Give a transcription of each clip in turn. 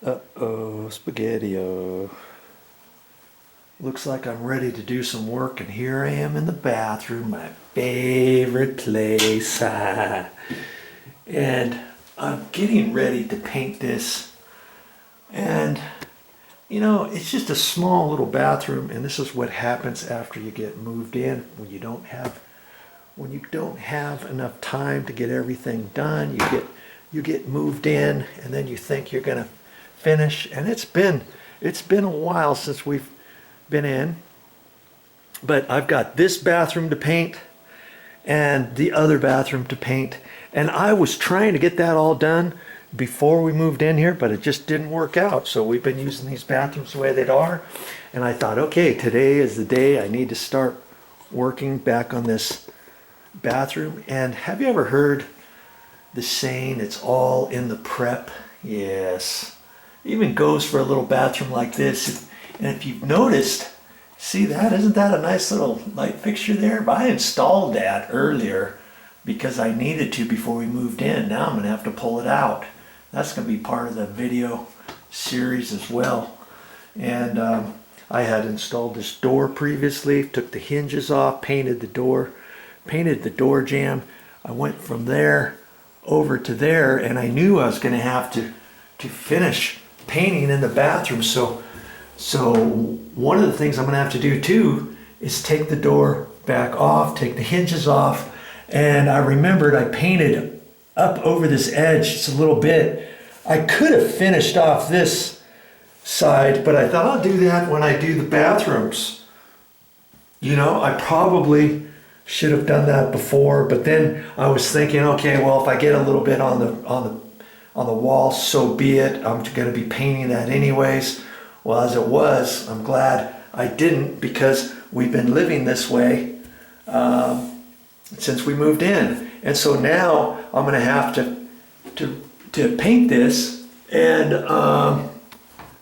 Uh-oh, spaghetti-o. Looks like I'm ready to do some work, and here I am in the bathroom, my favorite place. And I'm getting ready to paint this. And, you know, it's just a small little bathroom, and this is what happens after you get moved in. When you don't have enough time to get everything done, you get moved in, and then you think you're gonna finish, and it's been a while since we've been in, but I've got this bathroom to paint and the other bathroom to paint, and I was trying to get that all done before we moved in here, but it just didn't work out. So we've been using these bathrooms the way they are, and I thought, okay, today is the day I need to start working back on this bathroom. And have you ever heard the saying, it's all in the prep? Yes, it even goes for a little bathroom like this. And if you've noticed, see that? Isn't that a nice little light fixture there? But I installed that earlier because I needed to before we moved in. Now I'm going to have to pull it out. That's going to be part of the video series as well. And I had installed this door previously, took the hinges off, painted the door jamb. I went from there over to there, and I knew I was going to have to finish painting in the bathroom. So one of the things I'm going to have to do too is take the door back off, take the hinges off. And I remembered I painted up over this edge just a little bit. I could have finished off this side, but I thought I'll do that when I do the bathrooms. You know, I probably should have done that before, but then I was thinking, okay, well, if I get a little bit on the wall, so be it. I'm going to be painting that anyways. Well, as it was, I'm glad I didn't, because we've been living this way since we moved in. And so now I'm going to have to paint this. And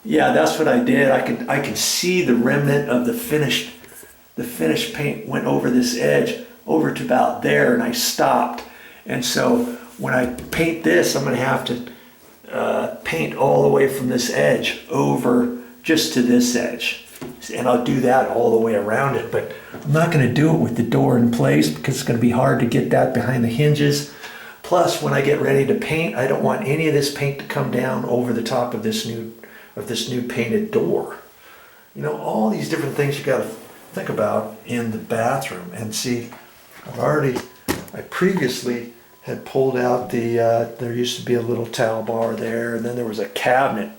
yeah, that's what I did. I can see the remnant of the finished paint went over this edge over to about there, and I stopped. And so when I paint this, I'm going to have to paint all the way from this edge over just to this edge, and I'll do that all the way around it. But I'm not going to do it with the door in place because it's going to be hard to get that behind the hinges. Plus, when I get ready to paint, I don't want any of this paint to come down over the top of this new painted door. You know, all these different things you got to think about in the bathroom. And see, I previously had pulled out there used to be a little towel bar there, and then there was a cabinet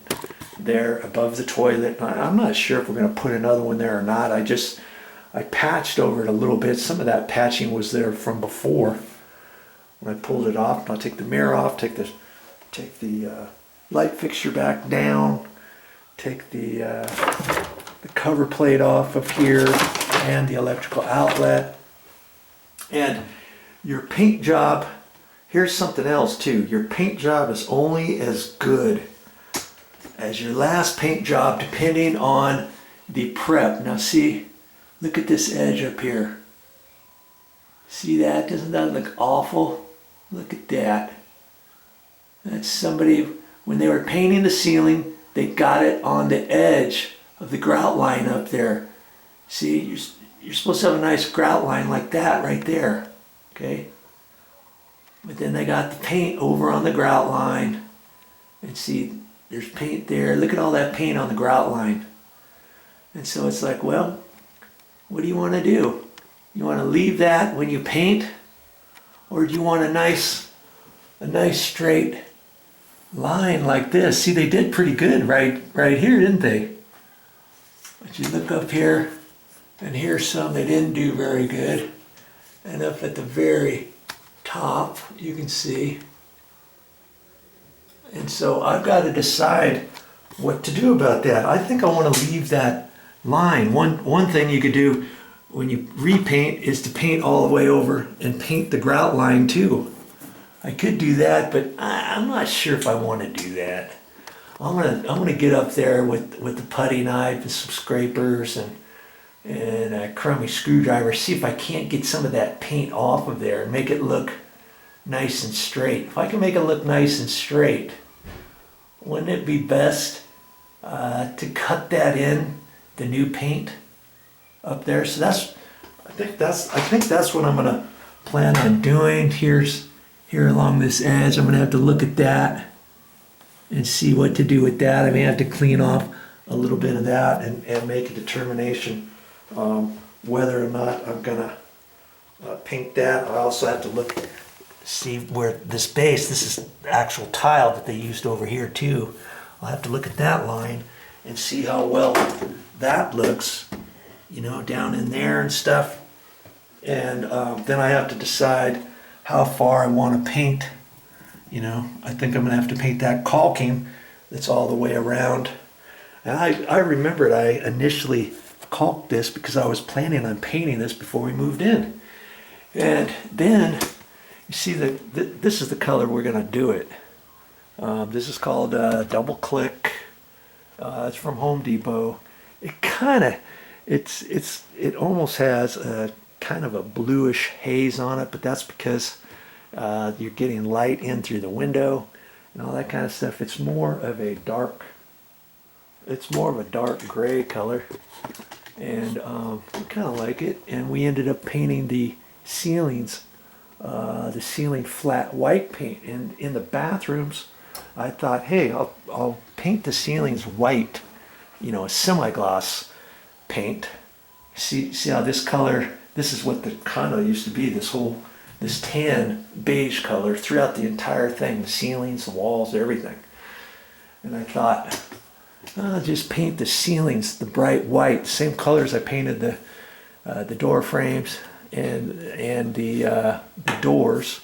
there above the toilet. I'm not sure if we're going to put another one there or not. I patched over it a little bit. Some of that patching was there from before. When I pulled it off, I'll take the mirror off, take the light fixture back down, take the cover plate off of here, and the electrical outlet. And your paint job, here's something else too. Your paint job is only as good as your last paint job, depending on the prep. Now see, look at this edge up here. See that? Doesn't that look awful? Look at that. That's somebody, when they were painting the ceiling, they got it on the edge of the grout line up there. See, you're supposed to have a nice grout line like that right there, okay? But then they got the paint over on the grout line, and see, there's paint there. Look at all that paint on the grout line. And so it's like, well, what do you want to do? You want to leave that when you paint? Or do you want a nice straight line like this? See, they did pretty good right here, didn't they? But you look up here, and here's some they didn't do very good. And up at the very top, you can see. And so I've got to decide what to do about that. I think I want to leave that line. One thing you could do when you repaint is to paint all the way over and paint the grout line too. I could do that, but I'm not sure if I want to do that. I'm gonna get up there with the putty knife and some scrapers and a crummy screwdriver, see if I can't get some of that paint off of there and make it look nice and straight. If I can make it look nice and straight, wouldn't it be best to cut that in, the new paint up there? So I think that's what I'm gonna plan on doing. Here along this edge, I'm gonna have to look at that and see what to do with that. I may have to clean off a little bit of that and make a determination whether or not I'm gonna paint that. I also have to look, see where this base, this is the actual tile that they used over here too. I'll have to look at that line and see how well that looks, you know, down in there and stuff. And then I have to decide how far I want to paint. You know, I think I'm gonna have to paint that caulking that's all the way around. And I remembered I initially caulked this because I was planning on painting this before we moved in. And then you see that this is the color we're gonna do it. This is called Double Click. It's from Home Depot. It almost has a kind of a bluish haze on it, but that's because you're getting light in through the window and all that kind of stuff. It's more of a dark gray color, and we kind of like it. And we ended up painting the ceilings, the ceiling flat white paint. And in the bathrooms, I thought, hey, I'll paint the ceilings white, you know, a semi-gloss paint. See how this color, this is what the condo used to be, this tan beige color throughout the entire thing, the ceilings, the walls, everything. And I thought, I'll just paint the ceilings the bright white, same colors I painted the door frames and the doors,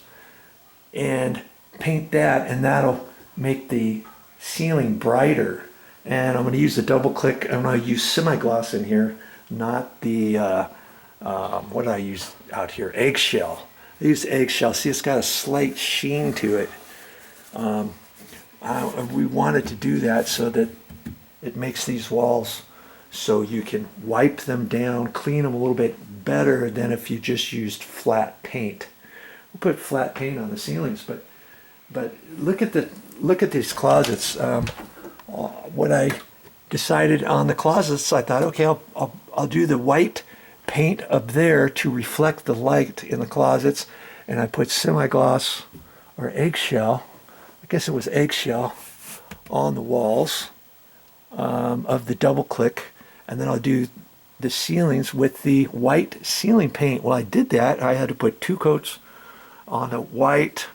and paint that, and that'll make the ceiling brighter. And I'm going to use the double click. I'm going to use semi-gloss in here, not the what did I use out here? Eggshell. I used eggshell. See, it's got a slight sheen to it. We wanted to do that so that it makes these walls so you can wipe them down, clean them a little bit better than if you just used flat paint. We'll put flat paint on the ceilings, but look at these closets. What I decided on the closets, I thought, okay, I'll do the white paint up there to reflect the light in the closets, and I put semi-gloss or eggshell, I guess it was eggshell, on the walls of the double click, and then I'll do the ceilings with the white ceiling paint. Well, I did that. I had to put 2 coats on the white,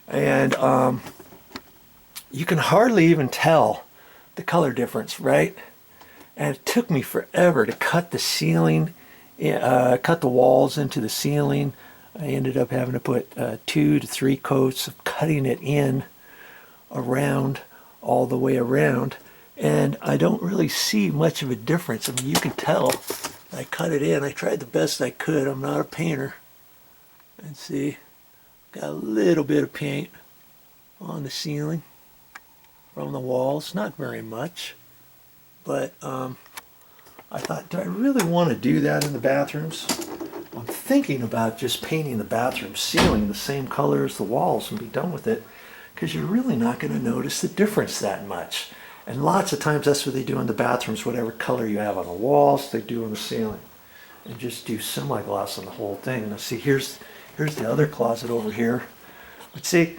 and you can hardly even tell the color difference, right? And it took me forever to cut the ceiling, cut the walls into the ceiling. I ended up having to put 2 to 3 coats of cutting it in around, all the way around, and I don't really see much of a difference. I mean, you can tell I cut it in. I tried the best I could. I'm not a painter. And see, got a little bit of paint on the ceiling from the walls, not very much, but I thought, do I really want to do that in the bathrooms? I'm thinking about just painting the bathroom ceiling the same color as the walls and be done with it, because you're really not going to notice the difference that much. And lots of times that's what they do in the bathrooms. Whatever color you have on the walls, they do on the ceiling, and just do semi-gloss on the whole thing. Now see, here's the other closet over here. But see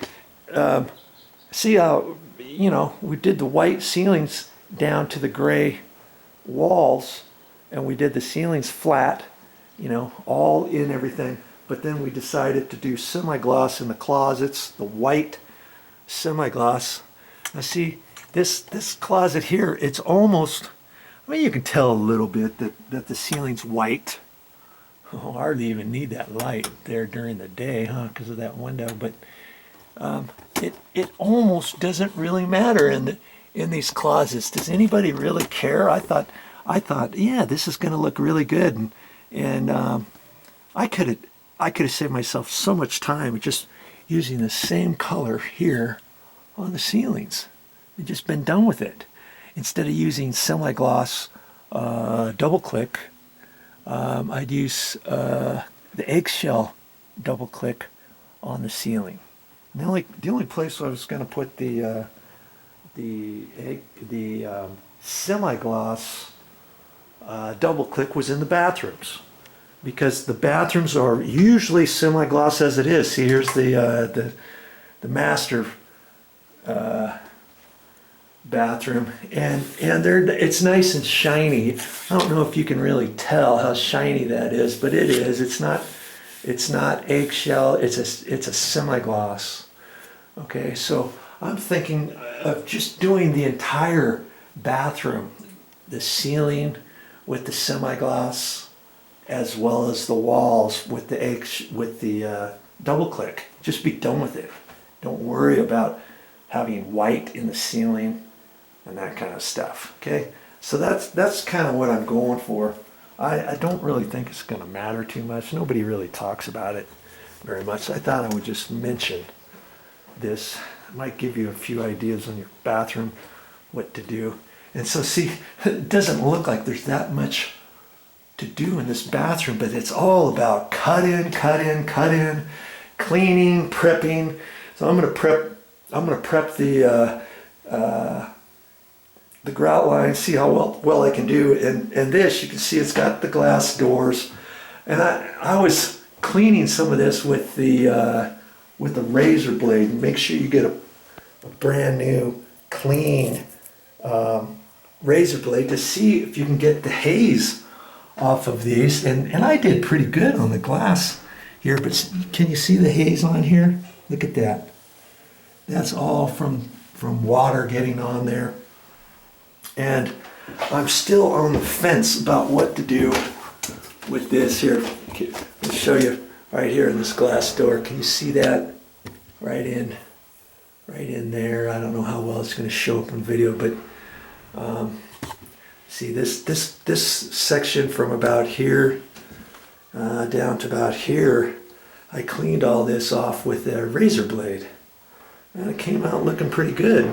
how, you know, we did the white ceilings down to the gray walls, and we did the ceilings flat, you know, all in everything. But then we decided to do semi-gloss in the closets, the white semi-gloss. Now see, this closet here, it's almost, I mean, you can tell a little bit that the ceiling's white. Oh, hardly even need that light there during the day, huh, because of that window. But it almost doesn't really matter in these closets. Does anybody really care? I thought, yeah, this is going to look really good, and I could have saved myself so much time just using the same color here on the ceilings. I've just been done with it. Instead of using semi-gloss double click, I'd use the eggshell double click on the ceiling. And the only place I was going to put the semi-gloss double click was in the bathrooms, because the bathrooms are usually semi-gloss as it is. See, here's the master bathroom, and it's nice and shiny. I don't know if you can really tell how shiny that is, but it is. It's not eggshell. It's a semi-gloss. Okay, so I'm thinking of just doing the entire bathroom, the ceiling with the semi-gloss, as well as the walls with the double click. Just be done with it. Don't worry about having white in the ceiling and that kind of stuff. Okay, so that's kind of what I'm going for. I don't really think it's going to matter too much. Nobody really talks about it very much. I thought I would just mention this. It might give you a few ideas on your bathroom, what to do. And so see, it doesn't look like there's that much to do in this bathroom, but it's all about cut in, cleaning, prepping. So I'm gonna prep the grout line, see how well I can do. And this, you can see it's got the glass doors. And I was cleaning some of this with the razor blade. Make sure you get a brand new clean razor blade to see if you can get the haze off of these. And I did pretty good on the glass here, but can you see the haze on here? Look at that. That's all from water getting on there. And I'm still on the fence about what to do with this here. I'll show you right here in this glass door. Can you see that? Right in there. I don't know how well it's going to show up in video, but see this section from about here down to about here, I cleaned all this off with a razor blade, and it came out looking pretty good.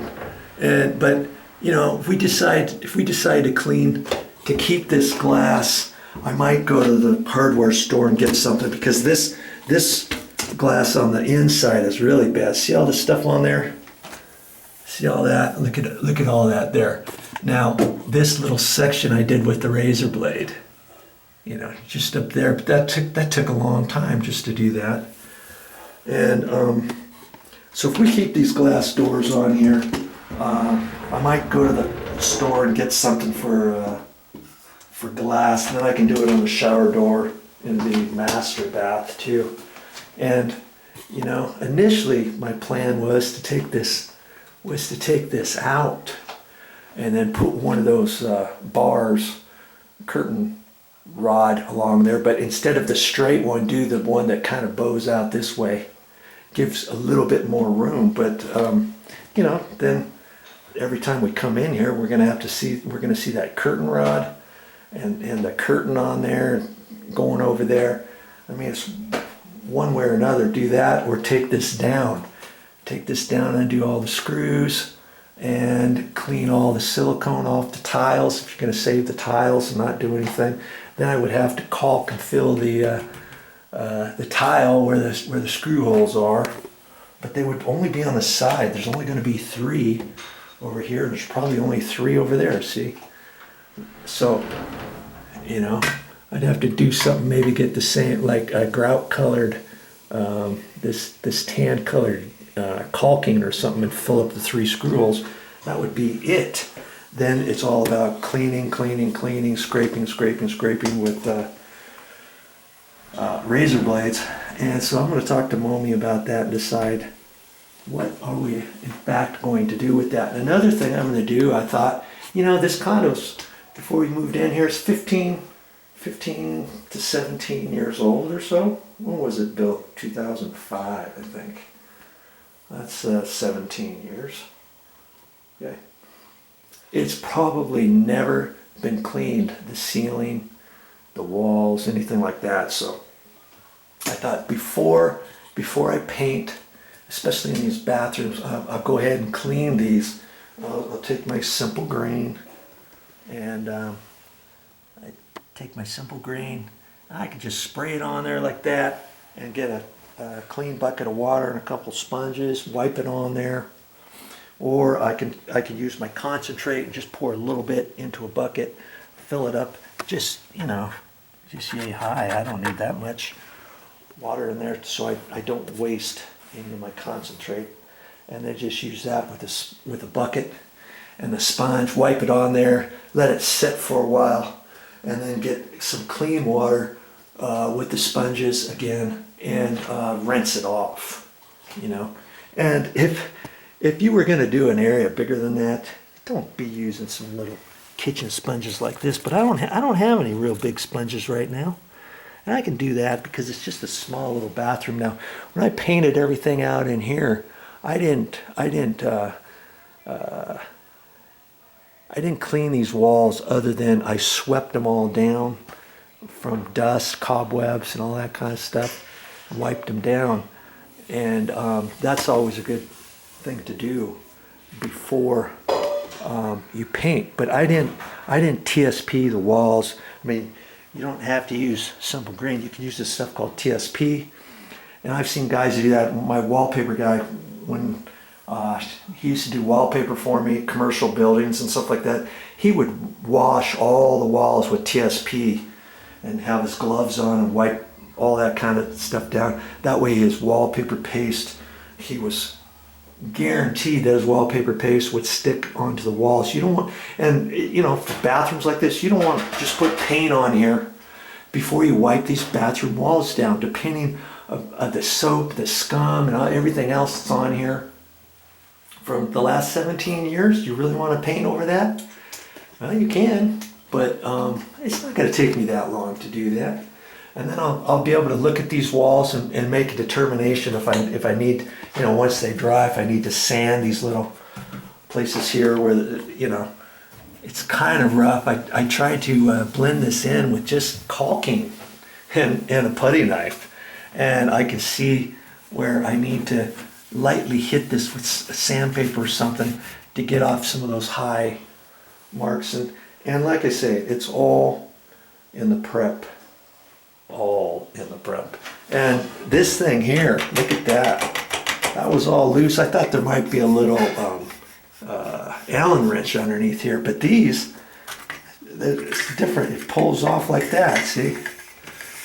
But you know, if we decide to keep this glass, I might go to the hardware store and get something, because this glass on the inside is really bad. See all the stuff on there? See all that? Look at all that there. Now, this little section I did with the razor blade, you know, just up there, but that took a long time just to do that. And so if we keep these glass doors on here, I might go to the store and get something for glass, and then I can do it on the shower door in the master bath too. And you know, initially my plan was to take this out and then put one of those bars, curtain rod along there, but instead of the straight one, do the one that kind of bows out this way. Gives a little bit more room, but you know, then every time we come in here, we're gonna see that curtain rod and the curtain on there going over there. I mean, it's one way or another, do that or take this down and do all the screws and clean all the silicone off the tiles. If you're gonna save the tiles and not do anything, then I would have to caulk and fill the tile where the screw holes are, but they would only be on the side. There's only going to be 3 over here. There's probably only 3 over there. See, so you know, I'd have to do something. Maybe get the same, like a grout colored, this tan colored caulking or something, and fill up the 3 screw holes. That would be it. Then it's all about cleaning, scraping with razor blades. And so I'm going to talk to Momi about that and decide what are we in fact going to do with that. And another thing I'm going to do, I thought, you know, this condo's, before we moved in here, it's 15 to 17 years old or so. When was it built? 2005, I think. That's 17 years. Okay. It's probably never been cleaned, the ceiling, the walls, anything like that. So I thought before I paint, especially in these bathrooms, I'll go ahead and clean these. I'll take my simple green, and I take my simple green. I can just spray it on there like that and get a clean bucket of water and a couple sponges, wipe it on there or I can use my concentrate and just pour a little bit into a bucket, fill it up, just, you know, just yay high. I don't need that much water in there, so I don't waste any of my concentrate. And then just use that with a bucket and the sponge, wipe it on there, let it sit for a while, and then get some clean water with the sponges again, and rinse it off, you know. And if you were going to do an area bigger than that, don't be using some little kitchen sponges like this. But I don't have any real big sponges right now, and I can do that because it's just a small little bathroom. Now, when I painted everything out in here, I didn't clean these walls other than I swept them all down from dust, cobwebs, and all that kind of stuff, and wiped them down. And that's always a good thing to do before you paint. But I didn't TSP the walls. I mean, you don't have to use simple green. You can use this stuff called TSP. And I've seen guys do that. My wallpaper guy, when he used to do wallpaper for me, commercial buildings and stuff like that, he would wash all the walls with TSP and have his gloves on and wipe all that kind of stuff down. That way his wallpaper paste, he was guaranteed that his wallpaper paste would stick onto the walls. You don't want, and you know, for bathrooms like this, you don't want to just put paint on here before you wipe these bathroom walls down, depending of the soap, the scum, and everything else that's on here from the last 17 years. You really want to paint over that? Well, you can, but it's not going to take me that long to do that. And then I'll be able to look at these walls and make a determination if I need, you know, once they dry, if I need to sand these little places here where, you know, it's kind of rough. I try to blend this in with just caulking and a putty knife. And I can see where I need to lightly hit this with sandpaper or something to get off some of those high marks. And like I say, it's all in the prep. All in the prep. And this thing here, look at that. That was all loose. I thought there might be a little Allen wrench underneath here, but these, it's different. It pulls off like that, see?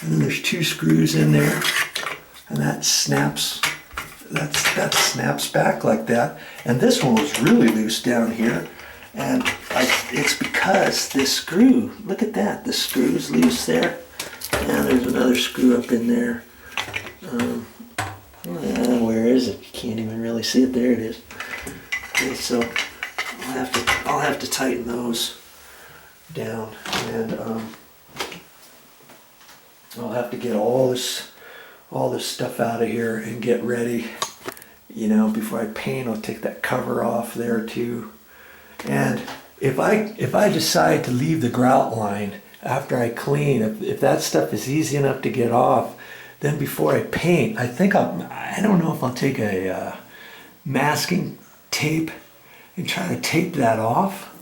And then there's 2 screws in there, and that snaps. That snaps back like that. And this one was really loose down here, and it's because this screw. Look at that. The screw's loose there. And there's another screw up in there. Where is it? You can't even really see it. There it is. Okay, so I'll have to tighten those down, and I'll have to get all this stuff out of here and get ready. You know, before I paint, I'll take that cover off there too. And if I decide to leave the grout line after I clean, if that stuff is easy enough to get off, then before I paint, I don't know if I'll take a masking tape and try to tape that off,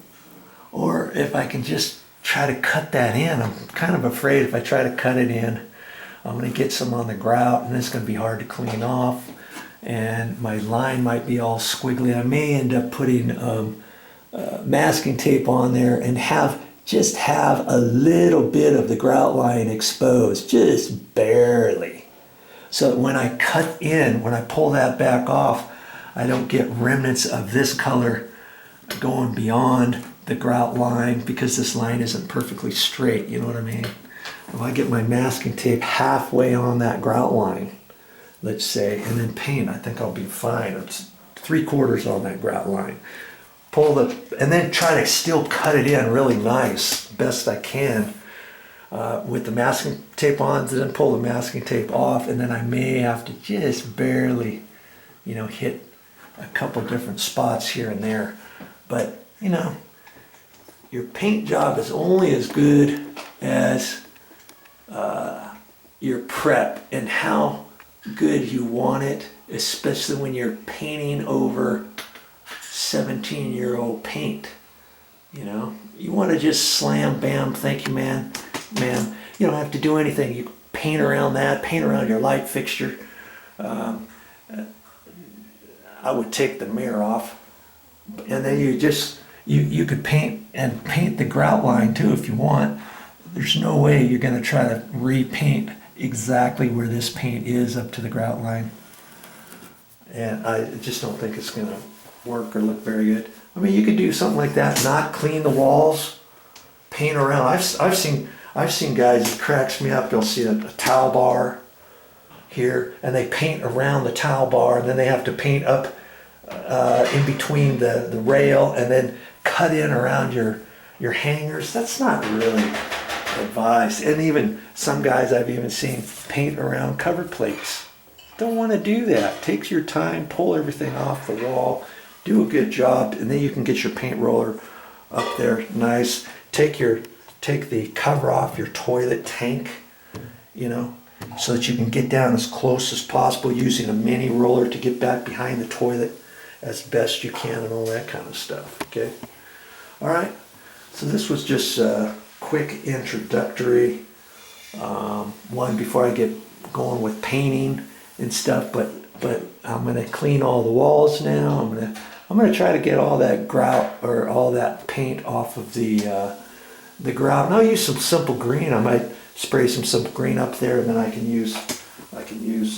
or if I can just try to cut that in. I'm kind of afraid if I try to cut it in, I'm going to get some on the grout, and it's going to be hard to clean off, and my line might be all squiggly. I may end up putting masking tape on there and just have a little bit of the grout line exposed, just barely. So that when I cut in, when I pull that back off, I don't get remnants of this color going beyond the grout line, because this line isn't perfectly straight, you know what I mean? If I get my masking tape halfway on that grout line, let's say, and then paint, I think I'll be fine. It's 3/4 on that grout line. And then try to still cut it in really nice, best I can, with the masking tape on, then pull the masking tape off, and then I may have to just barely, you know, hit a couple different spots here and there. But, you know, your paint job is only as good as your prep and how good you want it, especially when you're painting over 17-year-old paint. You know, you want to just slam, bam, thank you, man. You don't have to do anything. You paint around that, paint around your light fixture. I would take the mirror off And then you could paint the grout line too if you want. There's no way you're going to try to repaint exactly where this paint is up to the grout line. And I just don't think it's going to work or look very good. I mean, you could do something like that, not clean the walls, paint around. I've seen guys, it cracks me up, they'll see a towel bar here, and they paint around the towel bar, and then they have to paint up in between the rail, and then cut in around your hangers. That's not really advised. And even some guys I've even seen paint around cover plates. Don't want to do that. Takes your time, pull everything off the wall, do a good job, and then you can get your paint roller up there nice. Take the cover off your toilet tank, you know, so that you can get down as close as possible using a mini roller to get back behind the toilet as best you can and all that kind of stuff, okay? All right, so this was just a quick introductory one before I get going with painting and stuff, but I'm gonna clean all the walls now. I'm gonna try to get all that grout or all that paint off of the grout. And I'll use some simple green. I might spray some simple green up there, and then I can use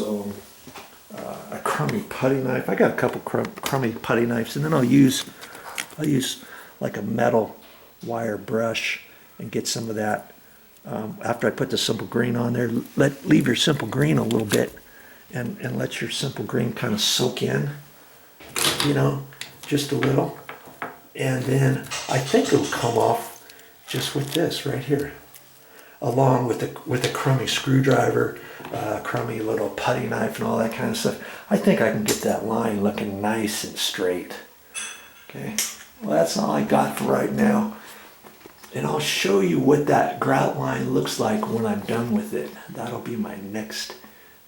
a crummy putty knife. I got a couple crummy putty knives, and then I'll use like a metal wire brush and get some of that. After I put the simple green on there, leave your simple green a little bit, and let your simple green kind of soak in, you know, just a little. And then I think it'll come off just with this right here, along with a crummy screwdriver, crummy little putty knife and all that kind of stuff. I think I can get that line looking nice and straight. Okay, well, that's all I got for right now. And I'll show you what that grout line looks like when I'm done with it. That'll be my next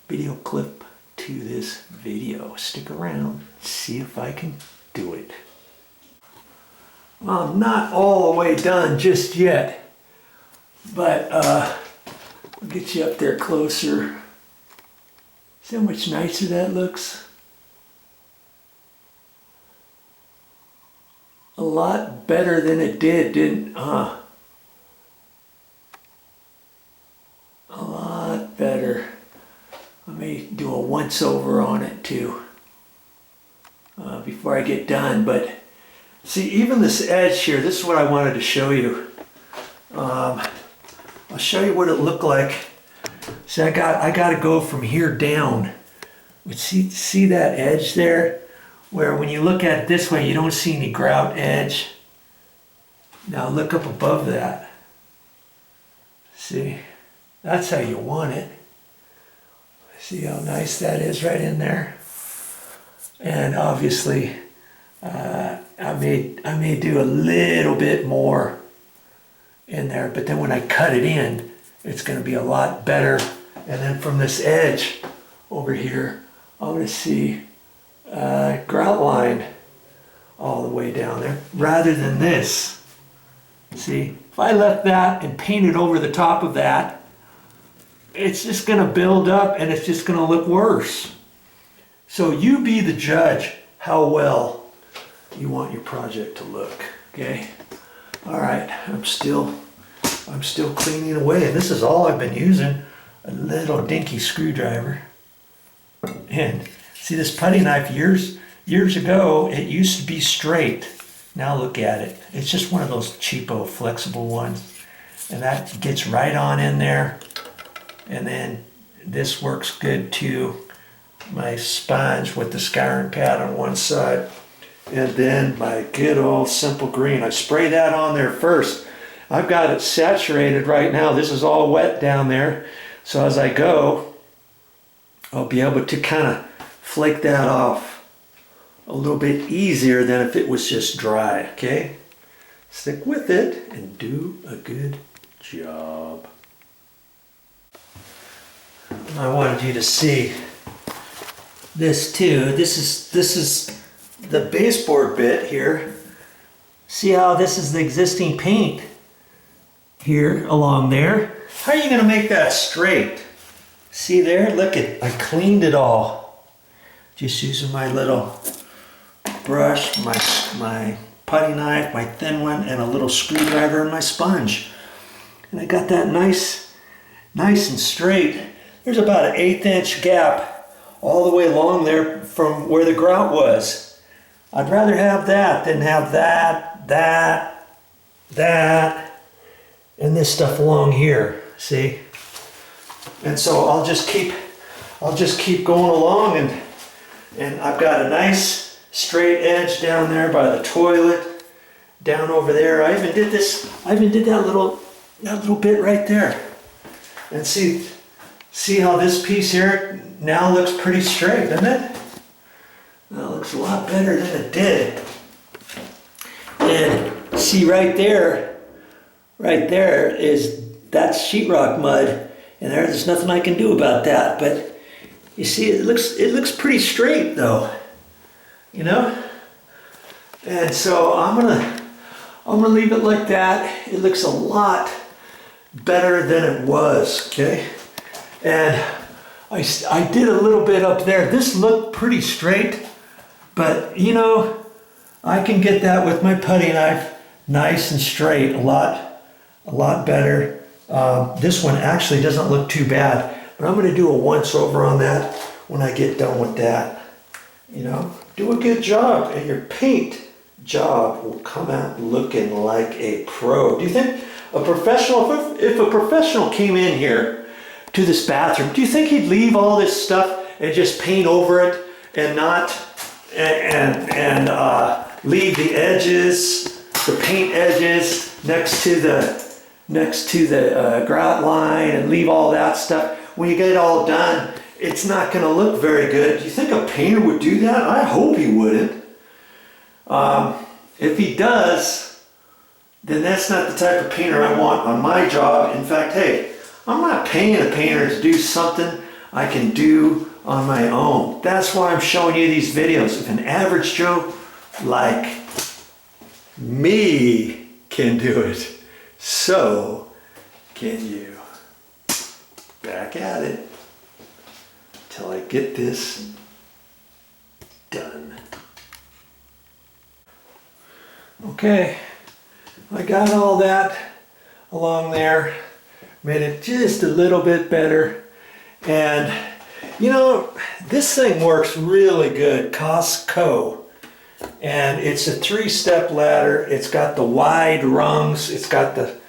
video clip to this video. Stick around, see if I can do it. Well, I'm not all the way done just yet, but I'll get you up there closer. See how much nicer that looks? A lot better than it did, didn't A lot better. I may do a once over on it too before I get done, but see, even this edge here, this is what I wanted to show you. I'll show you what it looked like. See, I got to go from here down. But see that edge there? Where when you look at it this way, you don't see any grout edge. Now look up above that. See, that's how you want it. See how nice that is right in there? And obviously, I may do a little bit more in there, but then when I cut it in, it's going to be a lot better. And then from this edge over here, I'm going to see grout line all the way down there, rather than this. See, if I left that and painted over the top of that, it's just going to build up and it's just going to look worse. So you be the judge how well you want your project to look, okay? All right, I'm still cleaning away, and this is all I've been using, a little dinky screwdriver. And see, this putty knife years ago, it used to be straight. Now look at it. It's just one of those cheapo flexible ones. And that gets right on in there. And then this works good too. My sponge with the scouring pad on one side. And then my good old simple green. I spray that on there first. I've got it saturated right now. This is all wet down there. So as I go, I'll be able to kind of flake that off a little bit easier than if it was just dry, okay? Stick with it and do a good job. I wanted you to see this too. This is the baseboard bit here. See how this is the existing paint here along there? How are you going to make that straight? See there? Look at, I cleaned it all. Just using my little brush, my putty knife, my thin one, and a little screwdriver and my sponge. And I got that nice and straight. There's about an 1/8 inch gap all the way along there from where the grout was. I'd rather have that than have that, and this stuff along here, see? And so I'll just keep going along, and I've got a nice straight edge down there by the toilet, down over there. I even did that little bit right there. And see how this piece here now looks pretty straight, doesn't it? That looks a lot better than it did. And see right there that's sheetrock mud, and there's nothing I can do about that. But you see, it looks pretty straight though, you know. And so I'm gonna leave it like that. It looks a lot better than it was, okay? And I did a little bit up there. This looked pretty straight, but you know, I can get that with my putty knife nice and straight, a lot better. This one actually doesn't look too bad, but I'm going to do a once over on that when I get done with that. You know, do a good job and your paint job will come out looking like a pro. Do you think a professional, if a professional came in here to this bathroom, do you think he'd leave all this stuff and just paint over it and not leave the edges, the paint edges next to the grout line, and leave all that stuff? When you get it all done, it's not going to look very good. Do you think a painter would do that? I hope he wouldn't. If he does, then that's not the type of painter I want on my job. In fact, hey, I'm not paying a painter to do something I can do on my own. That's why I'm showing you these videos. If an average Joe like me can do it, so can you. Back at it till I get this done. Okay, I got all that along there, made it just a little bit better. And you know, this thing works really good, Costco. And it's a 3-step ladder. It's got the wide rungs. It's got the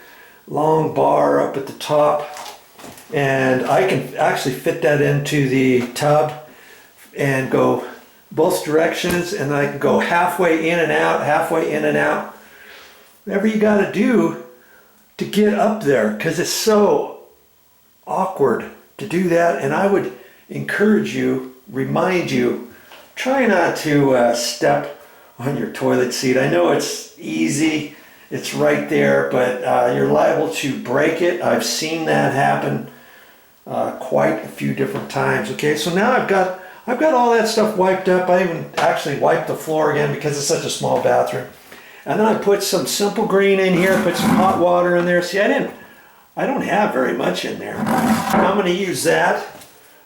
long bar up at the top. And I can actually fit that into the tub and go both directions. And I can go halfway in and out, halfway in and out. Whatever you got to do to get up there, because it's so awkward to do that. And I would encourage you, remind you, try not to step on your toilet seat. I know it's easy, it's right there, but you're liable to break it. I've seen that happen quite a few different times. Okay, so now I've got all that stuff wiped up. I even actually wiped the floor again because it's such a small bathroom. And then I put some simple green in here, put some hot water in there. See, I don't have very much in there. I'm going to use that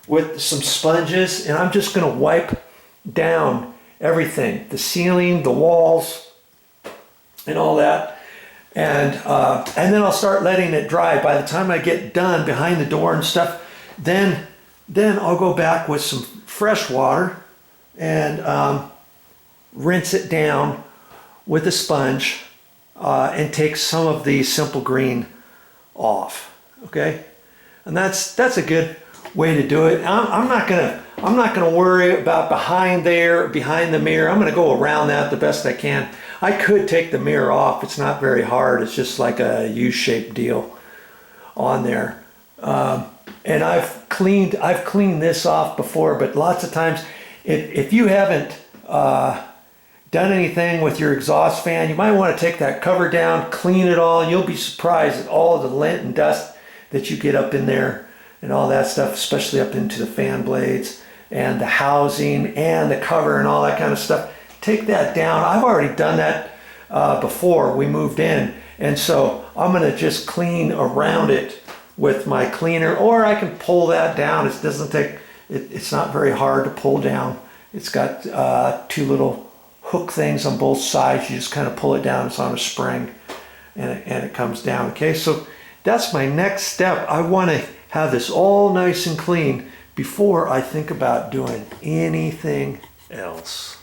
with some sponges, and I'm just going to wipe down everything, the ceiling, the walls, and all that. And then I'll start letting it dry. By the time I get done behind the door and stuff, then I'll go back with some fresh water and rinse it down with a sponge and take some of the simple green off. Okay, and that's a good way to do it. I'm not gonna worry about behind the mirror. I'm gonna go around that the best I can. I could take the mirror off. It's not very hard. It's just like a U-shaped deal on there. And I've cleaned this off before, but lots of times, if you haven't done anything with your exhaust fan, you might want to take that cover down, clean it all, and you'll be surprised at all of the lint and dust that you get up in there and all that stuff, especially up into the fan blades and the housing and the cover and all that kind of stuff. Take that down. I've already done that before we moved in, and so I'm going to just clean around it with my cleaner, or I can pull that down. It doesn't take, it's not very hard to pull down. It's got two little hook things on both sides. You just kind of pull it down. It's on a spring, and it comes down. Okay, so that's my next step. I want to have this all nice and clean before I think about doing anything else.